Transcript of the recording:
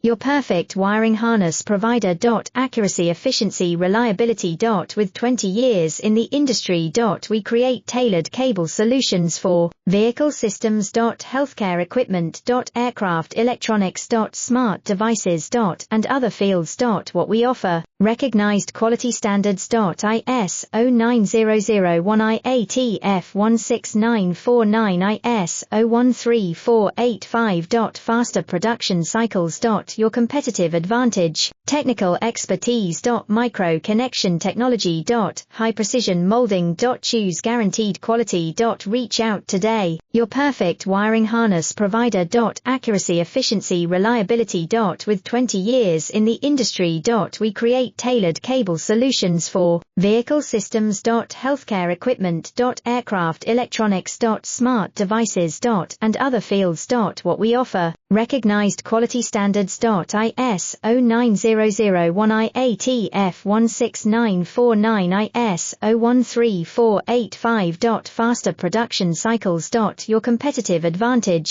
your perfect wiring harness provider. Accuracy, efficiency, reliability. With 20 years in the industry. We create tailored cable solutions for vehicle systems. Healthcare equipment. Aircraft electronics. Smart devices. And other fields. What we offer, recognized quality standards. ISO 9001 IATF 16949 ISO 13485. Faster production cycles. Your competitive advantage, technical expertise. Micro connection technology. High precision molding. Choose guaranteed quality. Reach out today, your perfect wiring harness provider. Accuracy, efficiency, reliability. With 20 years in the industry. We create tailored cable solutions for vehicle systems. Healthcare equipment. Aircraft electronics. Smart devices. And other fields. What we offer, recognized quality standards. ISO 9001 IATF 16949 ISO 13485. Faster production cycles. Your competitive advantage,